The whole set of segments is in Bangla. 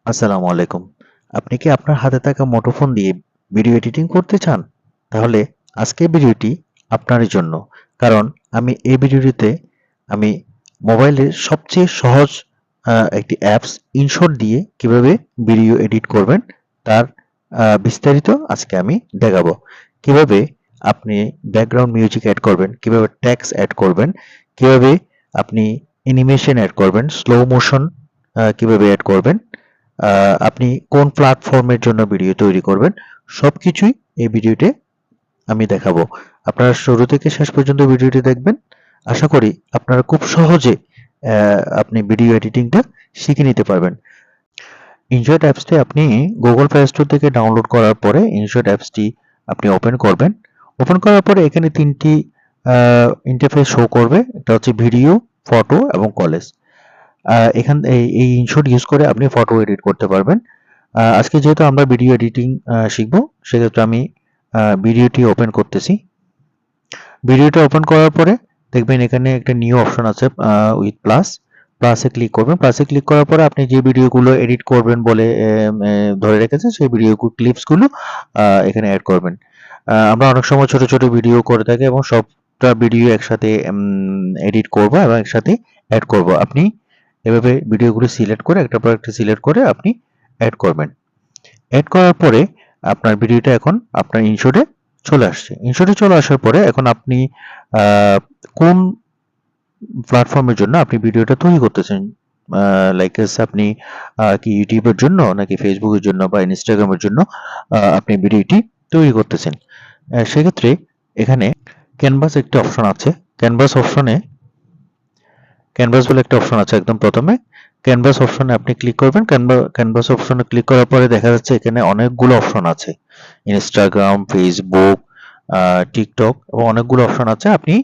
আসসালামু আলাইকুম। আপনি কি আপনার হাতে থাকা মুঠোফোন দিয়ে ভিডিও এডিটিং করতে চান? তাহলে আজকের ভিডিওটি আপনারই জন্য। কারণ এই ভিডিওটিতে আমি মোবাইলের সবচেয়ে সহজ একটি অ্যাপস ইনশট দিয়ে কিভাবে ভিডিও এডিট করবেন তার বিস্তারিত আজকে আমি দেখাবো। কিভাবে আপনি ব্যাকগ্রাউন্ড মিউজিক এড করবেন, কিভাবে টেক্সট এড করবেন, কিভাবে আপনি অ্যানিমেশন এড করবেন, স্লো মোশন কিভাবে এড করবেন, আপনি কোন প্ল্যাটফর্মের জন্য ভিডিও তৈরি করবেন সবকিছুই এই ভিডিওতে আমি দেখাবো। আপনারা শুরু থেকে শেষ পর্যন্ত ভিডিওটি দেখবেন। আশা করি আপনারা খুব সহজে আপনি ভিডিও এডিটিংটা শিখে নিতে পারবেন। ইনশট অ্যাপসটি আপনি গুগল প্লে স্টোর থেকে ডাউনলোড করার পরে ইনশট অ্যাপসটি আপনি ওপেন করবেন। ওপেন করার পরে এখানে তিনটি ইন্টারফেস শো করবে। এটা হচ্ছে ভিডিও, ফটো এবং কলেজ। এই ইনশট ইউজ করে আপনি ফটো এডিট করতে পারবেন। আজকে যেহেতু আমরা ভিডিও এডিটিং শিখবো, সেক্ষেত্রে আমি ভিডিওটি ওপেন করতেছি। ভিডিওটা ওপেন করার পরে দেখবেন এখানে একটা নিউ অপশন আছে উইথ প্লাসে ক্লিক করবেন। প্লাসে ক্লিক করার পরে আপনি যে ভিডিওগুলো এডিট করবেন বলে ধরে রেখেছেন সেই ভিডিও ক্লিপসগুলো এখানে অ্যাড করবেন। আমরা অনেক সময় ছোট ছোট ভিডিও করে থাকি এবং সবটা ভিডিও একসাথে এডিট করব এবং একসাথে অ্যাড করব। আপনি এভাবে ভিডিওগুলো সিলেক্ট করে একটার পর একটা সিলেক্ট করে আপনি অ্যাড করবেন। অ্যাড করার পরে আপনার ভিডিওটা এখন আপনার ইনশটে চলে আসছে। ইনশটে চলে আসার পরে এখন আপনি কোন প্ল্যাটফর্মের জন্য আপনি ভিডিওটা তৈরি করতেছেন, লাইক আপনি কি ইউটিউবের জন্য নাকি ফেসবুকের জন্য বা ইনস্টাগ্রামের জন্য আপনি ভিডিওটি তৈরি করতেছেন। সেক্ষেত্রে এখানে ক্যানভাস একটি অপশন আছে। ক্যানভাস বলে একটা অপশন আছে একদম প্রথমে। ক্যানভাস অপশনে আপনি ক্লিক করবেন। ক্যানভাস অপশনে ক্লিক করার পরে দেখা যাচ্ছে এখানে অনেকগুলো অপশন আছে। ইনস্টাগ্রাম, ফেসবুক, টিকটক এবং অনেকগুলো অপশন আছে। আপনি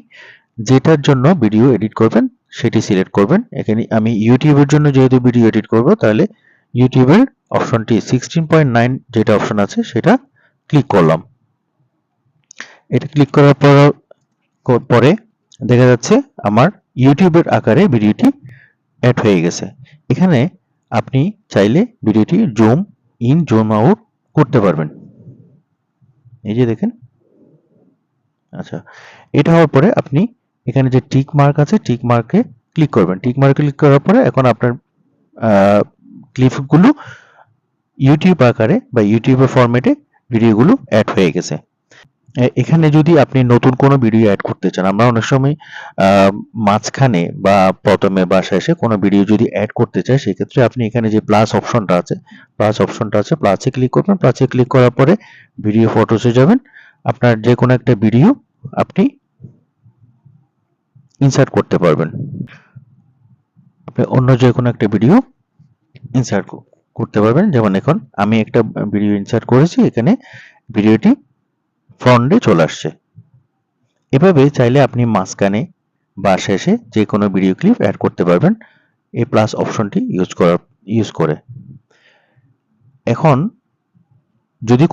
যেটার জন্য ভিডিও এডিট করবেন সেটি সিলেক্ট করবেন। এখানে আমি ইউটিউবের জন্য যেহেতু ভিডিও এডিট করব, তাহলে ইউটিউবের অপশনটি 16.9 যেটা অপশন আছে সেটা ক্লিক করলাম। এটা ক্লিক করার পরে দেখা যাচ্ছে আমার ইউটিউবের আকারে ভিডিওটি অ্যাড হয়ে গেছে। এখানে আপনি চাইলে ভিডিওটি জুম ইন, জুম আউট করতে পারবেন। এই যে দেখেন। আচ্ছা, এটা হওয়ার পরে আপনি এখানে যে টিক মার্ক আছে টিক মার্কে ক্লিক করবেন। টিক মার্কে ক্লিক করার পরে এখন আপনার ক্লিপগুলো ইউটিউব আকারে বা ইউটিউবের ফরম্যাটে ভিডিওগুলো অ্যাড হয়ে গেছে। এখানে যদি আপনি নতুন কোনো ভিডিও অ্যাড করতে চান, আমরা অনেক সময় মাঝখানে বা প্রথমে বা শেষে কোনো ভিডিও যদি অ্যাড করতে চাই, সেক্ষেত্রে আপনি এখানে যে প্লাসে ক্লিক করবেন। প্লাসে ক্লিক করার পরে ভিডিও ফটোসে যাবেন। আপনার যে কোনো একটা ভিডিও আপনি ইনসার্ট করতে পারবেন। আপনি অন্য যে কোনো একটা ভিডিও ইনসার্ট করতে পারবেন। যেমন এখন আমি একটা ভিডিও ইনসার্ট করেছি, এখানে ভিডিওটি ফ্রন্টে চলে আসছে। এভাবে চাইলে আপনি মাঝখানে বা শেষে যে কোনো ভিডিও ক্লিপ অ্যাড করতে পারবেন এই প্লাস অপশনটি ইউজ করে। এখন যদি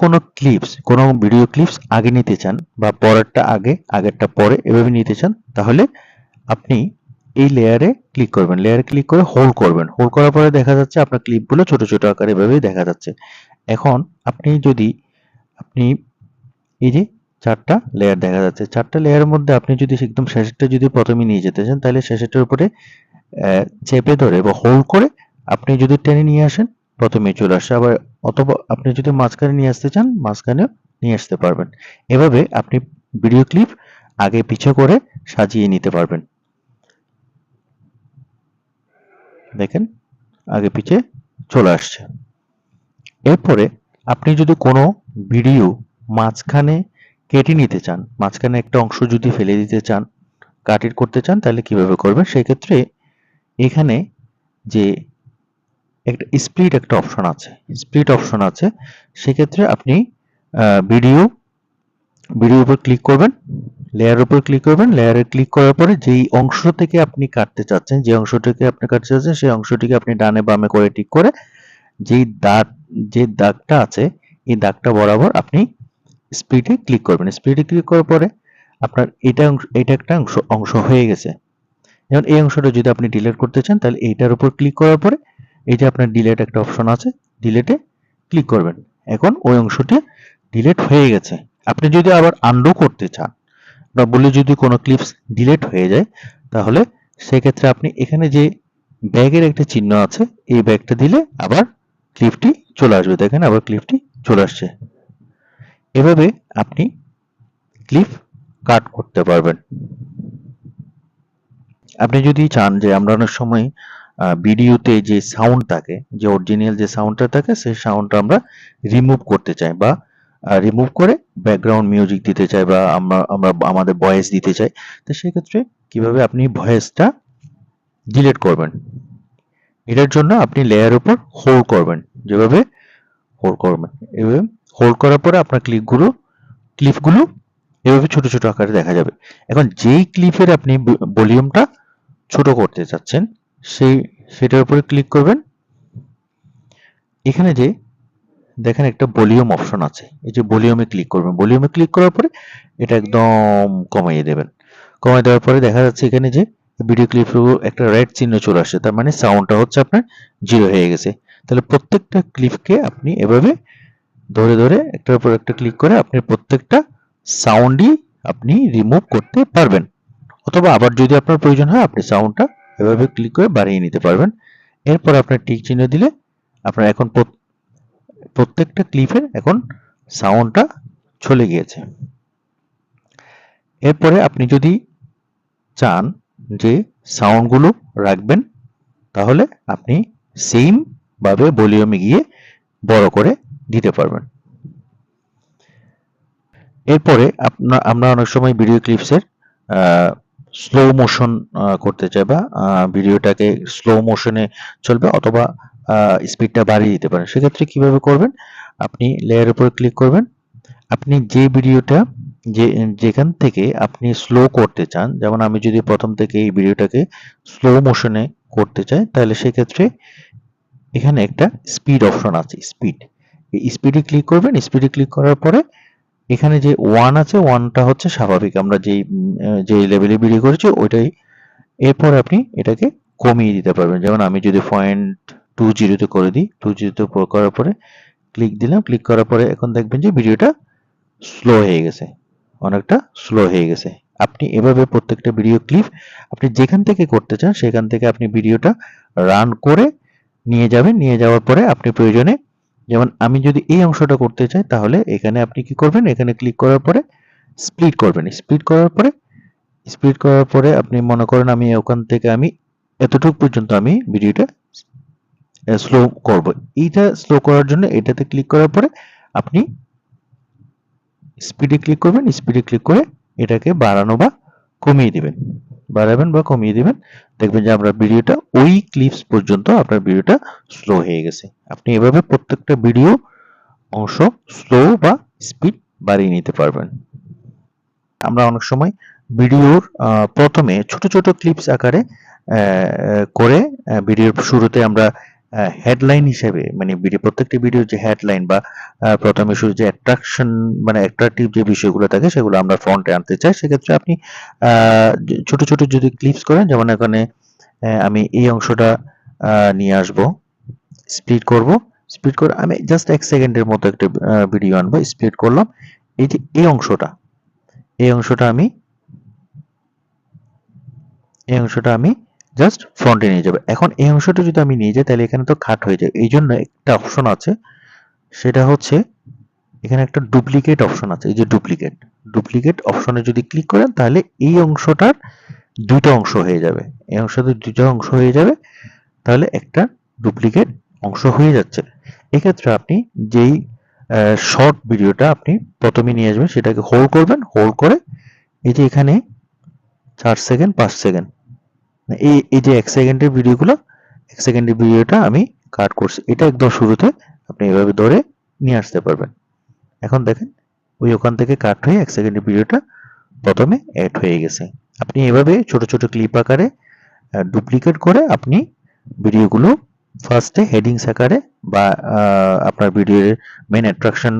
কোনো ভিডিও ক্লিপস আগে নিতে চান বা পরেরটা আগে আগেরটা পরে এভাবে নিতে চান, তাহলে আপনি এই লেয়ারে ক্লিক করবেন। লেয়ারে ক্লিক করে হোল্ড করবেন। হোল্ড করার পরে দেখা যাচ্ছে আপনার ক্লিপগুলো ছোট ছোট আকারে এভাবেই দেখা যাচ্ছে। এখন আপনি এই যে 4টা লেয়ার দেখা যাচ্ছে, 4টা লেয়ারের মধ্যে আপনি যদি একদম শেষেরটা যদি প্রথমে নিয়ে যেতে চান, তাহলে শেষেরটার উপরে চেপে ধরে বা হোল্ড করে আপনি যদি টেনে নিয়ে আসেন প্রথমেই চলে আসে। আবার অথবা আপনি যদি মাঝখানে নিয়ে আসতে চান মাঝখানেও নিয়ে আসতে পারবেন। এভাবে আপনি ভিডিও ক্লিপ আগে পিছে করে সাজিয়ে নিতে পারবেন। দেখেন আগে পিছে চলে আসছে। এরপরে আপনি যদি কোনো ভিডিও মাঝখানে কেটে নিতে চান, মাঝখানে একটা অংশ যদি ফেলে দিতে চান, কাট ইট করতে চান, তাহলে কিভাবে করবেন? সেক্ষেত্রে এখানে যে একটা স্প্লিট অপশন আছে। সেক্ষেত্রে আপনি ভিডিও ভিডিওর উপর ক্লিক করবেন, লেয়ারের উপর ক্লিক করবেন। লেয়ারে ক্লিক করার পরে যেই অংশ থেকে আপনি কাটতে চাচ্ছেন, সেই অংশটিকে আপনি ডানে বামে করে টিক করে যে দাগটা আছে এই দাগটা বরাবর আপনি স্প্লিটে ক্লিক করবেন। স্প্লিটে ক্লিক করার পরে আপনার এটা একটা অংশ হয়ে গেছে। যেমন এই অংশটা যদি আপনি ডিলিট করতে চান, তাহলে এইটার উপর ক্লিক করার পরে এই যে আপনার ডিলেট একটা অপশন আছে, ডিলেটে ক্লিক করবেন। এখন ওই অংশটি ডিলেট হয়ে গেছে। আপনি যদি আবার আনডু করতে চান বা বলে যদি কোনো ক্লিপস ডিলেট হয়ে যায়, তাহলে সেক্ষেত্রে আপনি এখানে যে ব্যাগের একটা চিহ্ন আছে, এই ব্যাগটা দিলে আবার ক্লিপটি চলে আসবে। দেখেন আবার ক্লিপটি চলে আসছে। এভাবে আপনি ক্লিপ কাট করতে পারবেন। আপনি যদি চান যে আমরা অনেক সময় ভিডিওতে যে সাউন্ড থাকে, যে অরিজিনাল যে সাউন্ডটা থাকে, সেই সাউন্ডটা আমরা রিমুভ করতে চাই বা রিমুভ করে ব্যাকগ্রাউন্ড মিউজিক দিতে চাই বা আমরা আমরা আমাদের ভয়েস দিতে চাই, তো সেক্ষেত্রে কিভাবে আপনি ভয়েসটা ডিলিট করবেন, এটার জন্য আপনি লেয়ার উপর হোল্ড করবেন। যেভাবে হোল্ড করবেন, এভাবে হোল্ড করার পরে আপনার ক্লিপগুলো এভাবে ছোট ছোট আকারে দেখা যাবে। এখন যেই ক্লিপের আপনি ভলিউমটা ছোট করতে চাচ্ছেন, সেটার উপরে ক্লিক করবেন। এখানে যে দেখেন একটা ভলিউম অপশন আছে, এই যে ভলিউমে ক্লিক করবেন। ভলিউমে ক্লিক করার পরে এটা একদম কমিয়ে দেবেন। কমিয়ে দেওয়ার পরে দেখা যাচ্ছে এখানে যে ভিডিও ক্লিপ একটা রেড চিহ্ন চলে আসছে, তার মানে সাউন্ডটা হচ্ছে আপনার 0 হয়ে গেছে। তাহলে প্রত্যেকটা ক্লিপকে আপনি এভাবে ধরে ধরে একটার উপর একটা ক্লিক করে আপনি প্রত্যেকটা সাউন্ডই আপনি রিমুভ করতে পারবেন। অথবা আবার যদি আপনার প্রয়োজন হয়, আপনি সাউন্ডটা এভাবে ক্লিক করে বাড়িয়ে নিতে পারবেন। এরপর আপনার টিক চিহ্ন দিলে আপনার এখন প্রত্যেকটা ক্লিপের এখন সাউন্ডটা চলে গিয়েছে। এরপরে আপনি যদি চান যে সাউন্ডগুলো রাখবেন, তাহলে আপনি সেম ভাবে ভলিউমে গিয়ে বড় করে দিতে পারবেন। এরপরে আমরা অনেক সময় ভিডিও ক্লিপসের স্লো মোশন করতে চাই বা ভিডিওটাকে স্লো মোশনে চলবে অথবা স্পিডটা বাড়িয়ে দিতে পারেন। সেক্ষেত্রে কিভাবে করবেন? আপনি লেয়ার উপর ক্লিক করবেন। আপনি যে ভিডিওটা যেখান থেকে আপনি স্লো করতে চান, যেমন আমি যদি প্রথম থেকে এই ভিডিওটাকে স্লো মোশনে করতে চাই, তাহলে সেক্ষেত্রে এখানে একটা স্পিড অপশন আছে, স্পিড। এই স্পিডে ক্লিক করবেন। স্পিডে ক্লিক করার পরে এখানে যে 1 আছে, 1টা হচ্ছে স্বাভাবিক, আমরা যে লেভেলে ভিডিও করেছি ওইটাই। এরপর আপনি এটাকে কমিয়ে দিতে পারবেন। যেমন আমি যদি 0.20 তে করে দিই, 20 তে করার পরে ক্লিক দিলাম। ক্লিক করার পরে এখন দেখবেন যে ভিডিওটা স্লো হয়ে গেছে, অনেকটা স্লো হয়ে গেছে। আপনি এভাবে প্রত্যেকটা ভিডিও ক্লিপ আপনি যেখান থেকে করতে চান সেখান থেকে আপনি ভিডিওটা রান করে নিয়ে যাবেন। নিয়ে যাওয়ার পরে আপনি প্রয়োজনে, যেমন আমি যদি এই অংশটা করতে চাই, তাহলে এখানে আপনি কি করবেন? এখানে ক্লিক করার পরে স্প্লিট করবেন। স্প্লিট করার পরে আপনি মনে করেন আমি ওখান থেকে আমি এতটুকু পর্যন্ত আমি ভিডিওটা স্লো করব। এইটা স্লো করার জন্য এটাতে ক্লিক করার পরে আপনি স্পিডে ক্লিক করবেন। স্পিডে ক্লিক করে এটাকে বাড়ানো বা কমিয়ে দিবেন, বাড়াবেন বা কমিয়ে দিবেন। দেখবেন যে আপনার ভিডিওটা ওই ক্লিপস পর্যন্ত আপনার ভিডিওটা স্লো হয়ে গেছে। আপনি এভাবে প্রত্যেকটা ভিডিও অংশ স্লো বা স্পিড বাড়িয়ে নিতে পারবেন। আমরা অনেক সময় ভিডিওর প্রথমে ছোট ছোট ক্লিপস আকারে করে ভিডিওর শুরুতে আমরা হেডলাইন হিসেবে, মানে প্রত্যেকটি ভিডিওর যে হেডলাইন বা প্রথমে শুরু যে অ্যাট্রাকশন মানে অ্যাট্রাকটিভ যে বিষয়গুলো থাকে সেগুলো আমরা ফ্রন্টে আনতে চাই। সেক্ষেত্রে আপনি ছোট ছোট যদি ক্লিপস করেন, যেমন এখানে আমি এই অংশটা নিয়ে আসব, স্প্লিট করব। স্প্লিট করে আমি জাস্ট 1 সেকেন্ডের মতো একটা ভিডিও আনবো, স্প্লিট করলাম। এই যে এই অংশটা আমি জাস্ট ফ্রন্টে নিয়ে যাব। এখন এই অংশটা যদি আমি নিয়ে যাই, তাহলে এখানে তো কাট হয়ে যায়। এই জন্য একটা অপশন আছে, সেটা হচ্ছে এখানে একটা ডুপ্লিকেট অপশন আছে। এই যে ডুপ্লিকেট অপশনে যদি ক্লিক করেন, তাহলে এই অংশটার দুইটা অংশ হয়ে যাবে। এই অংশটার দুইটা অংশ হয়ে যাবে, তাহলে একটা ডুপ্লিকেট অংশ হয়ে যাচ্ছে। এক্ষেত্রে আপনি যেই শর্ট ভিডিওটা আপনি প্রথমে নিয়ে আসবেন, সেটাকে হোল্ড করবেন। হোল্ড করে এই যে এখানে 4 সেকেন্ড 5 সেকেন্ড, এই যে 1 সেকেন্ডের ভিডিওগুলো, 1 সেকেন্ডের ভিডিওটা আমি কাট করছি। এটা একদম শুরুতে আপনি এভাবে ধরে নিয়ে আসতে পারবেন। এখন দেখেন ওখান থেকে কাট হয়ে 1 সেকেন্ডের ভিডিওটা প্রথমে অ্যাড হয়ে গেছে। আপনি এভাবে ছোট ছোট ক্লিপ আকারে ডুপ্লিকেট করে আপনি ভিডিওগুলো ফার্স্টে হেডিংস আকারে বা আপনার ভিডিওর মেন অ্যাট্রাকশন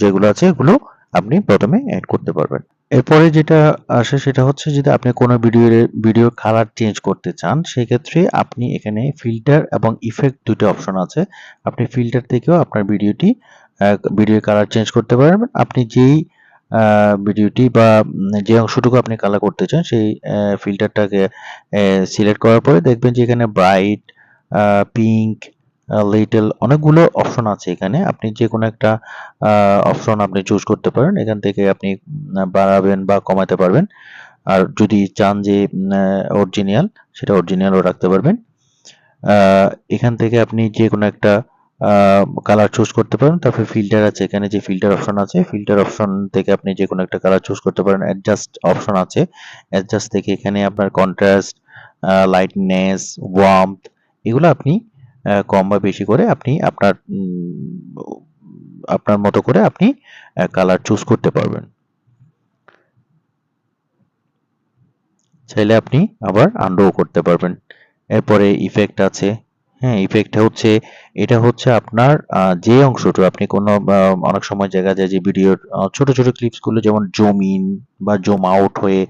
যেগুলো আছে এগুলো আপনি প্রথমে অ্যাড করতে পারবেন। এরপরে যেটা আসে সেটা হচ্ছে যদি আপনি কোনো ভিডিওর কালার চেঞ্জ করতে চান, সেক্ষেত্রে আপনি এখানে ফিল্টার এবং ইফেক্ট ২ টা অপশন আছে। আপনি ফিল্টার থেকেও আপনার ভিডিওর কালার চেঞ্জ করতে পারবেন। আপনি যেই ভিডিওটি বা যে অংশটুকু আপনি কালার করতে চান সেই ফিল্টারটাকে সিলেক্ট করার পরে দেখবেন যে এখানে ব্রাইট, পিঙ্ক, লিটল অনেকগুলো অপশন আছে এখানে। আপনি যেকোনো একটা অপশন আপনি চুজ করতে পারেন। এখান থেকে আপনি বাড়াবেন বা কমাতে পারবেন। আর যদি চান যে অরিজিনাল, সেটা অরিজিনালও রাখতে পারবেন। এখান থেকে আপনি যেকোনো একটা কালার চুজ করতে পারেন। তারপরে ফিল্টার আছে, এখানে যে ফিল্টার অপশন আছে, ফিল্টার অপশন থেকে আপনি যেকোনো একটা কালার চুজ করতে পারেন। অ্যাডজাস্ট অপশন আছে, অ্যাডজাস্ট থেকে এখানে আপনার কন্ট্রাস্ট, লাইটনেস, ওয়ার্মথ এগুলো আপনি কম বা বেশি করে আপনি আপনার মতো করে আপনি কালার চুজ করতে পারবেন। চাইলে আপনি আবার আনডুও করতে পারবেন। এরপরে ইফেক্ট আছে। হ্যাঁ, এটা হচ্ছে আপনার যে অংশটা আপনি কোনো অনেক সময় দেখা যায় যে ভিডিওর ছোট, ছোট ক্লিপস গুলো যেমন জুম ইন বা জুম আউট হয়ে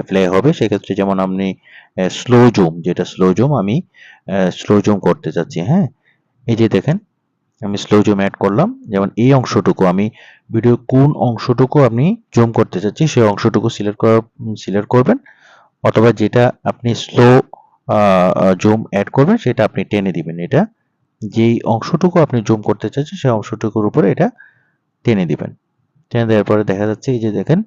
প্লে হবে। সেক্ষেত্রে যেমন আপনি স্লো জুম আমি স্লো জুম করতে চাচ্ছি, হ্যাঁ? এই যে দেখেন আমি স্লো জুম এড করলাম। যেমন এই অংশটুকু আমি ভিডিওর কোন অংশটুকু আপনি জুম করতে চাচ্ছি সেই অংশটুকু সিলেক্ট করবেন। অথবা যেটা আপনি স্লো জুম অ্যাড করবেন সেটা আপনি টেনে দিবেন। এটা যেই অংশটুকু আপনি জুম করতে চাচ্ছেন সেই অংশটুকুর উপরে এটা টেনে দিবেন। টেনে দেওয়ার পরে দেখা যাচ্ছে এই যে দেখেন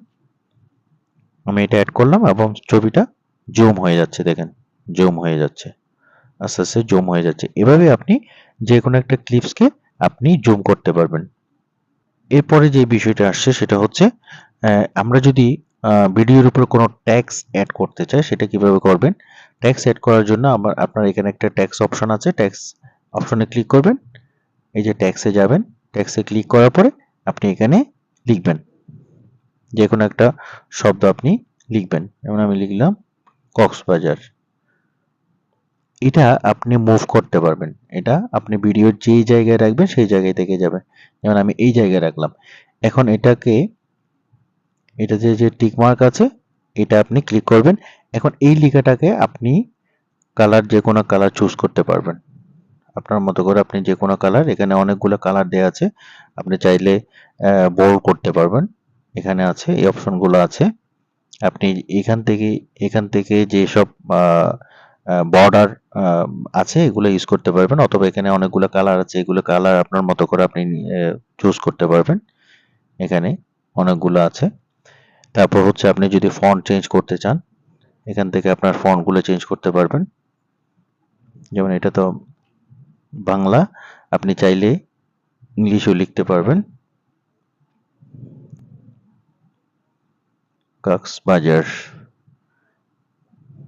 আমি এটা অ্যাড করলাম এবং ছবিটা জুম হয়ে যাচ্ছে, দেখেন জুম হয়ে যাচ্ছে, আস্তে আস্তে জুম হয়ে যাচ্ছে। এভাবে আপনি যে কোনো একটা ক্লিপসকে আপনি জুম করতে পারবেন। এরপরে যে বিষয়টা আসছে সেটা হচ্ছে আমরা যদি ভিডিওর উপর কোনো ট্যাক্স অ্যাড করতে চাই সেটা কিভাবে করবেন। ট্যাক্স অ্যাড করার জন্য আপনার এখানে একটা ট্যাক্স অপশন আছে, ট্যাক্স অপশনে ক্লিক করবেন। এই যে ট্যাক্সে যাবেন, ট্যাক্সে ক্লিক করার পরে আপনি এখানে লিখবেন যে কোনো একটা শব্দ আপনি লিখবেন। যেমন আমি লিখলাম কক্সবাজার। এটা আপনি মুভ করতে পারবেন। এটা আপনি ভিডিওর যেই জায়গায় রাখবেন সেই জায়গায় থেকে যাবে। যেমন আমি এই জায়গায় রাখলাম। এখন এটা যে টিক মার্ক আছে এটা আপনি ক্লিক করবেন। এখন এই লেখাটাকে আপনি যে কোনো কালার চুজ করতে পারবেন। আপনার মতো করে আপনি যে কোনো কালার, এখানে অনেকগুলো কালার দেয়া আছে। আপনি চাইলে বোল্ড করতে পারবেন। এখানে আছে এই অপশনগুলো আছে। আপনি এখান থেকে যেসব বর্ডার আছে এগুলো ইউজ করতে পারবেন, অথবা এখানে অনেকগুলো কালার আছে, এগুলো কালার আপনার মতো করে আপনি চুজ করতে পারবেন। এখানে অনেকগুলো আছে। তারপর হচ্ছে আপনি যদি ফন্ট চেঞ্জ করতে চান এখান থেকে আপনার ফন্টগুলো চেঞ্জ করতে পারবেন। যেমন এটা তো বাংলা, আপনি চাইলে ইংলিশেও লিখতে পারবেন কক্সবাজার।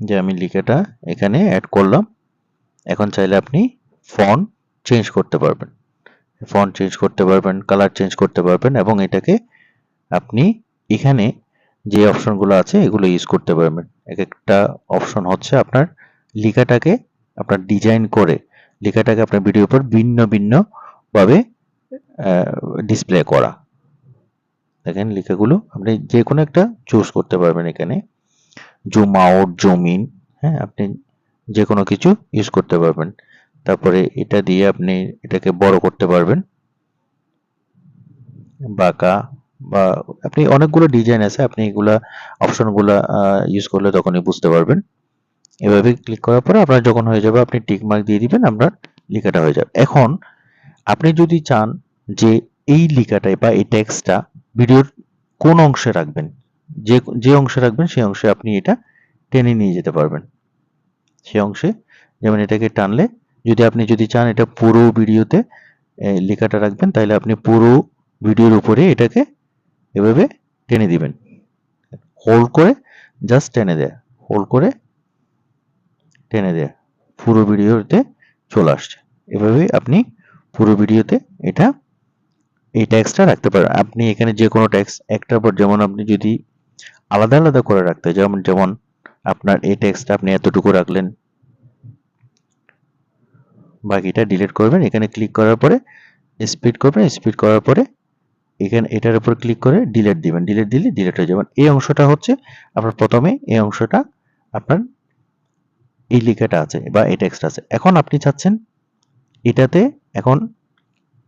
যে আমি লেখাটা এখানে অ্যাড করলাম। এখন চাইলে আপনি ফন্ট চেঞ্জ করতে পারবেন, কালার চেঞ্জ করতে পারবেন এবং এটাকে আপনি এখানে যে অপশনগুলো আছে এগুলো ইউজ করতে পারবেন। এক একটা অপশন হচ্ছে আপনার লেখাটাকে আপনার ডিজাইন করে লেখাটাকে আপনার ভিডিওর উপর ভিন্ন ভিন্ন ভাবে ডিসপ্লে করা। দেখেন লেখাগুলো আপনি যে কোনো একটা চুজ করতে পারবেন এখানে। জুম আউট, জুম ইন, হ্যাঁ আপনি যে কোনো কিছু ইউজ করতে পারবেন। তারপরে এটা দিয়ে আপনি এটাকে বড় করতে পারবেন, বাঁকা বা আপনি অনেকগুলো ডিজাইন আছে, আপনি এগুলা অপশনগুলা ইউজ করলে তখনই বুঝতে পারবেন। এভাবে ক্লিক করার পরে আপনার যখন হয়ে যাবে আপনি টিক মার্ক দিয়ে দিবেন, আপনার লেখাটা হয়ে যাবে। এখন আপনি যদি চান যে এই লেখাটাই বা এই টেক্সটটা ভিডিওর কোন অংশে রাখবেন, যে অংশে রাখবেন সেই অংশে আপনি এটা টেনে নিয়ে যেতে পারবেন। সেই অংশে যেমন এটাকে টানলে যদি চান এটা পুরো ভিডিওতে লেখাটা রাখবেন, তাহলে আপনি পুরো ভিডিওর উপরে এটাকে এভাবে টেনে দিবেন। হোল্ড করে জাস্ট টেনে দেয়া, হোল্ড করে টেনে দেয়া, পুরো ভিডিওতে চলে আসছে। এভাবেই আপনি পুরো ভিডিওতে এই ট্যাক্সটা রাখতে পারেন। আপনি এখানে যে কোনো ট্যাক্স একটার পর, যেমন আপনি যদি আলাদা আলাদা করে রাখতে, যেমন আপনার এই ট্যাক্সটা আপনি এতটুকু রাখলেন, বাকিটা ডিলিট করবেন। এখানে ক্লিক করার পরে স্পিড করবেন, স্পিড করার পরে এখানে এটার উপর ক্লিক করে ডিলিট দিবেন, ডিলিট দিলে ডিলিট হয়ে যাবেন। এই অংশটা হচ্ছে আপনার প্রথমে এই অংশটা আপনার এই লেখাটা আছে বা এই টেক্সট আছে। এখন আপনি চাচ্ছেন এটাতে এখন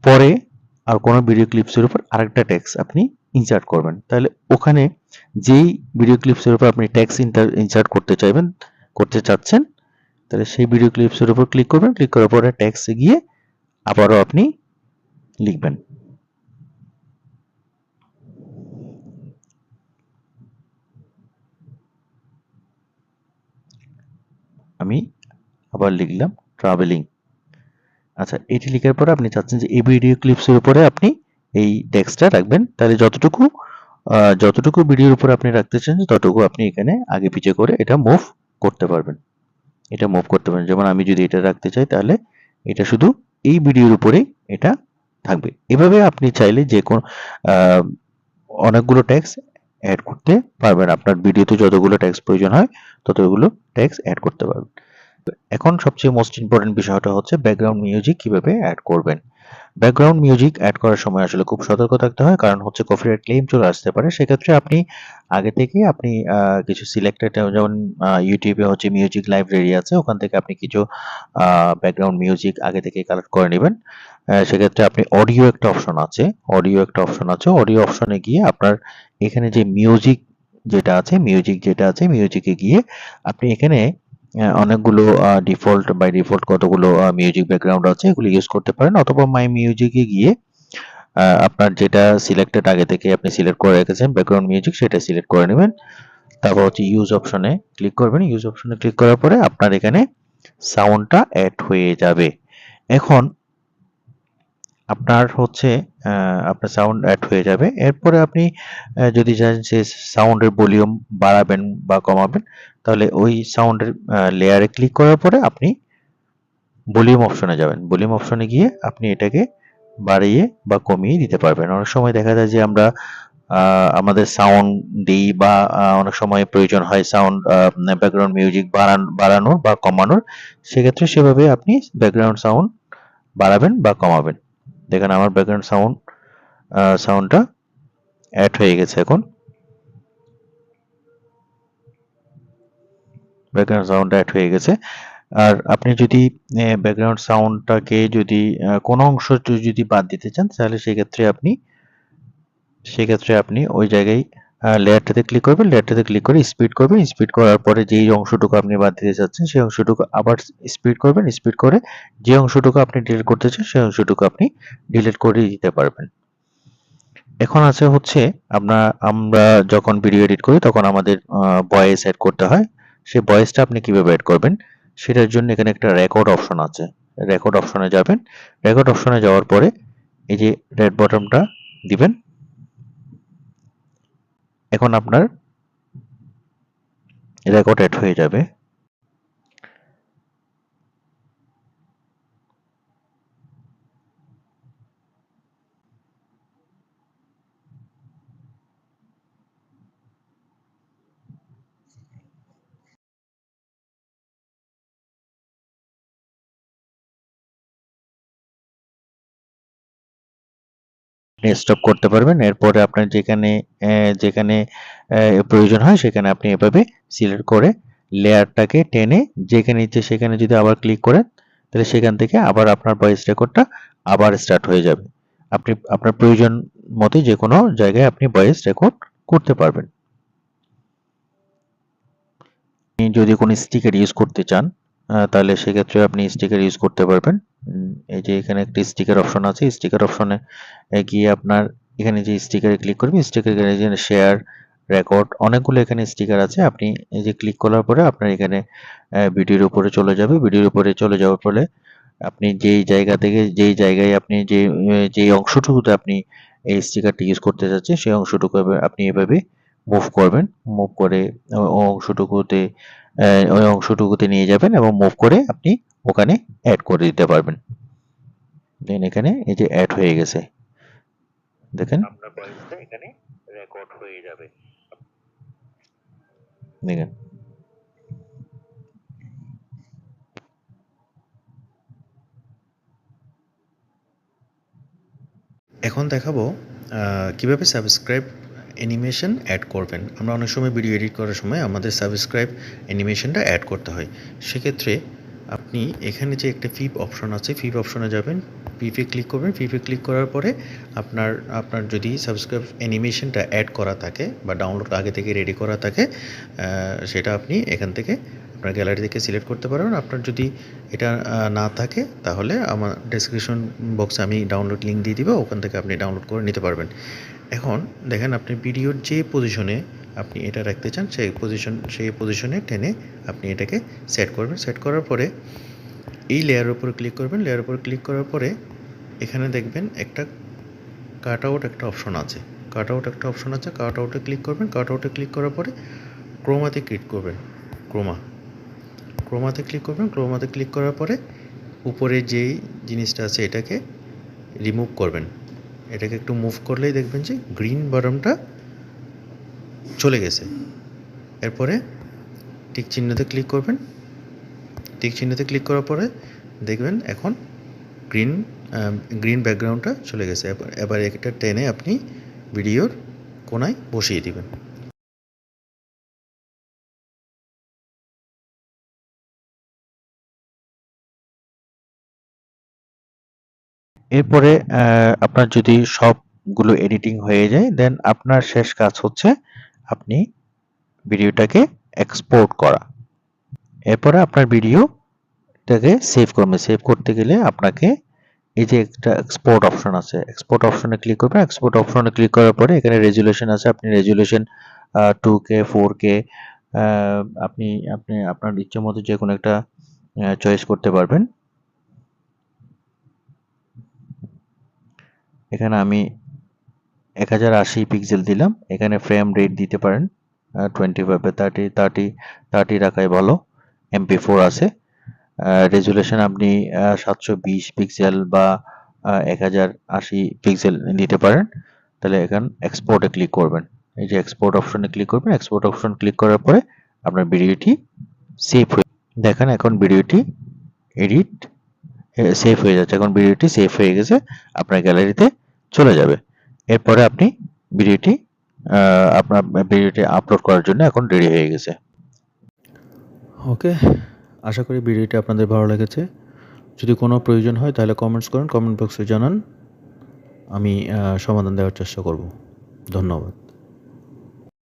পরে আর কোনো ভিডিও ক্লিপসের উপর আরেকটা টেক্সট আপনি ইনসার্ট করবেন। তাহলে ওখানে যেই ভিডিও ক্লিপসের উপর আপনি টেক্সট ইনসার্ট করতে চাচ্ছেন, তাহলে সেই ভিডিও ক্লিপসের উপর ক্লিক করবেন, ক্লিক করার পরে টেক্সটে গিয়ে আবারও আপনি লিখবেন। আমি আবার লিখলাম ট্রাভেলিং। আচ্ছা, এটি লেখার পরে আপনি চাচ্ছেন যে এই ভিডিও ক্লিপসের উপরে আপনি এই টেক্সটটা রাখবেন। তাহলে যতটুকু ভিডিওর উপরে আপনি রাখতে চান ততটুকু আপনি এখানে আগে পিছে করে এটা মুভ করতে পারবেন। যেমন আমি যদি এটা রাখতে চাই তাহলে এটা শুধু এই ভিডিওর উপরেই এটা থাকবে। এভাবে আপনি চাইলে যে কোনো আহ, অনেকগুলো ট্যাক্স অ্যাড করতে পারবেন। আপনার ভিডিওতে যতগুলো ট্যাক্স প্রয়োজন হয় ততগুলো ট্যাক্স অ্যাড করতে পারবেন। এখন সবচেয়ে মোস্ট ইম্পর্টেন্ট বিষয়টা হচ্ছে ব্যাকগ্রাউন্ড মিউজিক কিভাবে অ্যাড করবেন। ব্যাকগ্রাউন্ড মিউজিক অ্যাড করার সময় আসলে খুব সতর্ক থাকতে হয়, কারণ হচ্ছে কপিরাইট ক্লেম চলে আসতে পারে। সেক্ষেত্রে আপনি আগে থেকে আপনি কিছু সিলেক্টেড, যেমন ইউটিউবে হচ্ছে মিউজিক লাইব্রেরি আছে, ওখান থেকে আপনি কিছু ব্যাকগ্রাউন্ড মিউজিক আগে থেকে কালেক্ট করে নেবেন। সেক্ষেত্রে আপনি অডিও অপশনে গিয়ে আপনার এখানে যে মিউজিকে গিয়ে আপনি এখানে অনেকগুলো বাই ডিফল্ট কতগুলো মিউজিক ব্যাকগ্রাউন্ড আছে, এগুলো ইউজ করতে পারেন, অথবা মাই মিউজিকে গিয়ে আপনার যেটা সিলেক্টেড আগে থেকে আপনি সিলেক্ট করে রেখেছেন ব্যাকগ্রাউন্ড মিউজিক, সেটা সিলেক্ট করে নেবেন। তারপর হচ্ছে ইউজ অপশনে ক্লিক করবেন। ইউজ অপশনে ক্লিক করার পরে আপনার এখানে সাউন্ডটা অ্যাড হয়ে যাবে। এখন আপনার সাউন্ড অ্যাড হয়ে যাবে। এরপরে আপনি যদি চান যে সাউন্ডের ভলিউম বাড়াবেন বা কমাবেন, তাহলে ওই সাউন্ডের লেয়ারে ক্লিক করার পরে আপনি ভলিউম অপশনে যাবেন। ভলিউম অপশনে গিয়ে আপনি এটাকে বাড়িয়ে বা কমিয়ে দিতে পারবেন। অনেক সময় দেখা যায় যে আমরা আমাদের সাউন্ড দিই বা অনেক সময় প্রয়োজন হয় সাউন্ড ব্যাকগ্রাউন্ড মিউজিক বাড়ানোর বা কমানোর। সেক্ষেত্রে সেভাবে আপনি ব্যাকগ্রাউন্ড সাউন্ড বাড়াবেন বা কমাবেন। দেখেন আমার সাউন্ডটা অ্যাড হয়ে গেছে। এখন ব্যাকগ্রাউন্ড সাউন্ড অ্যাড হয়ে গেছে। আর আপনি যদি ব্যাকগ্রাউন্ড সাউন্ডটাকে যদি কোনো অংশ যদি বাদ দিতে চান, তাহলে সেক্ষেত্রে আপনি ওই জায়গায় লেয়ারটাতে ক্লিক করবেন। লেয়ারটাতে ক্লিক করে স্পিড করবেন। স্পিড করার পরে যেই অংশটুকু আপনি বাদ দিতে চাচ্ছেন সেই অংশটুকু আবার স্পিড করবেন। স্পিড করে যে অংশটুকু আপনি ডিলিট করতে চান সেই অংশটুকু আপনি ডিলিট করে দিতে পারবেন। এখন আছে হচ্ছে আমরা যখন ভিডিও এডিট করি তখন আমাদের ভয়েস অ্যাড করতে হয়। সেই ভয়েসটা আপনি কিভাবে অ্যাড করবেন সেটার জন্য এখানে একটা রেকর্ড অপশন আছে। রেকর্ড অপশনে যাবেন। রেকর্ড অপশনে যাওয়ার পরে এই যে রেড বটনটা দিবেন। এখন আপনার রেকর্ড অ্যাড হয়ে যাবে। স্টপ করতে পারবেন। এরপরে আপনার যেখানে প্রয়োজন হয় সেখানে আপনি এভাবে সিলেক্ট করে লেয়ারটাকে টেনে যেখানে ইচ্ছে সেখানে যদি আবার ক্লিক করেন, তাহলে সেখান থেকে আবার আপনার ভয়েস রেকর্ডটা আবার স্টার্ট হয়ে যাবে। আপনি আপনার প্রয়োজন মতো যে কোনো জায়গায় আপনি ভয়েস রেকর্ড করতে পারবেন। আপনি যদি কোনো স্টিকার ইউজ করতে চান, তাহলে সেক্ষেত্রে আপনি স্টিকার ইউজ করতে পারবেন। এই যে এখানে একটি স্টিকার অপশন আছে। স্টিকার অপশনে গিয়ে আপনার এখানে যে স্টিকারে ক্লিক করবেন, স্টিকার শেয়ার, রেকর্ড, অনেকগুলো এখানে স্টিকার আছে। আপনি এই যে ক্লিক করার পরে আপনার এখানে ভিডিওর উপরে চলে যাবে। ভিডিওর উপরে চলে যাওয়ার ফলে আপনি যেই জায়গায় আপনি যে অংশটুকুতে আপনি এই স্টিকারটি ইউজ করতে চাচ্ছেন সেই অংশটুকু আপনি এভাবে মুভ করবেন। মুভ করে ওই অংশটুকুতে নিয়ে যাবেন এবং মুভ করে আপনি ওখানে অ্যাড করে দিতে পারবেন। দেন এখানে এই যে অ্যাড হয়ে গেছে, দেখেন আপনার ভয়েসটা এখানে রেকর্ড হয়ে যাবে। দেখেন এখন দেখাবো কীভাবে সাবস্ক্রাইব অ্যানিমেশন অ্যাড করবেন। আমরা অনেক সময় ভিডিও এডিট করার সময় আমাদের সাবস্ক্রাইব অ্যানিমেশনটা অ্যাড করতে হয়। সেক্ষেত্রে আপনি এখানে যে একটা ফিপ অপশন আছে, ফিপ অপশনে যাবেন, ফিপে ক্লিক করবেন। ফিপে ক্লিক করার পরে আপনার যদি সাবস্ক্রাইব অ্যানিমেশনটা অ্যাড করা থাকে বা ডাউনলোড আগে থেকে রেডি করা থাকে, সেটা আপনি এখান থেকে আপনার গ্যালারি থেকে সিলেক্ট করতে পারবেন। আপনার যদি এটা না থাকে তাহলে আমার ডেসক্রিপশন বক্সে আমি ডাউনলোড লিঙ্ক দিয়ে দিব, ওখান থেকে আপনি ডাউনলোড করে নিতে পারবেন। এখন দেখেন আপনি ভিডিওর যে পজিশনে আপনি এটা রাখতে চান সেই পজিশনে টেনে আপনি এটাকে সেট করবেন। সেট করার পরে এই লেয়ারের উপর ক্লিক করবেন। লেয়ারের উপর ক্লিক করার পরে এখানে দেখবেন একটা কাট আউট একটা অপশন আছে। কাট আউটে ক্লিক করবেন। কাট আউটে ক্লিক করার পরে ক্রোমাতে ক্লিক করবেন। ক্রোমাতে ক্লিক করবেন। ক্রোমাতে ক্লিক করার পরে উপরে যেই জিনিসটা আছে এটাকে রিমুভ করবেন। এটাকে একটু মুভ করলেই দেখবেন যে গ্রিন বাটনটা চলে গেছে। এরপরে টিক চিহ্নতে ক্লিক করবেন। টিক চিহ্নতে ক্লিক করার পরে দেখবেন এখন গ্রিন ব্যাকগ্রাউন্ডটা চলে গেছে। এবার এটা টেনে আপনি ভিডিওর কোনায় বসিয়ে দিবেন। এরপরে আপনার যদি সবগুলো এডিটিং হয়ে যায়, দেন আপনার শেষ কাজ হচ্ছে আপনি ভিডিওটাকে এক্সপোর্ট করা। এরপরে আপনার ভিডিওটাকে সেভ করবেন। সেভ করতে গেলে আপনাকে এই যে একটা এক্সপোর্ট অপশন আছে, এক্সপোর্ট অপশনে ক্লিক করবেন। এক্সপোর্ট অপশনে ক্লিক করার পরে এখানে রেজুলেশন আছে, আপনি রেজুলেশন 2K 4K আপনি আপনি আপনার ইচ্ছে মতো যে কোনো একটা চয়েস করতে পারবেন। এখানে আমি 1080 পিক্সেল দিলাম। এখানে ফ্রেম রেট দিতে পারেন 25 30 রাখাই ভালো। MP4 আছে। রেজুলেশন আপনি 720 পিক্সেল বা 1080 পিক্সেল নিতে পারেন। তাহলে এখানে এক্সপোর্টে ক্লিক করবেন। এই যে এক্সপোর্ট অপশনে ক্লিক করবেন। এক্সপোর্ট অপশন ক্লিক করার পরে আপনার ভিডিওটি সেভ হয়ে দেখেন এখন ভিডিওটি এডিট সেভ হয়ে যাচ্ছে। এখন ভিডিওটি সেভ হয়ে গেছে, আপনার গ্যালারিতে চলে যাবে। এরপরে আপনি ভিডিওটি আপনার ভিডিওটি আপলোড করার জন্য এখন রেডি হয়ে গেছে। ওকে, আশা করি ভিডিওটি আপনাদের ভালো লেগেছে। যদি কোনো প্রয়োজন হয় তাহলে কমেন্টস করুন, কমেন্ট বক্সে জানান। আমি সমাধান দেওয়ার চেষ্টা করব। ধন্যবাদ।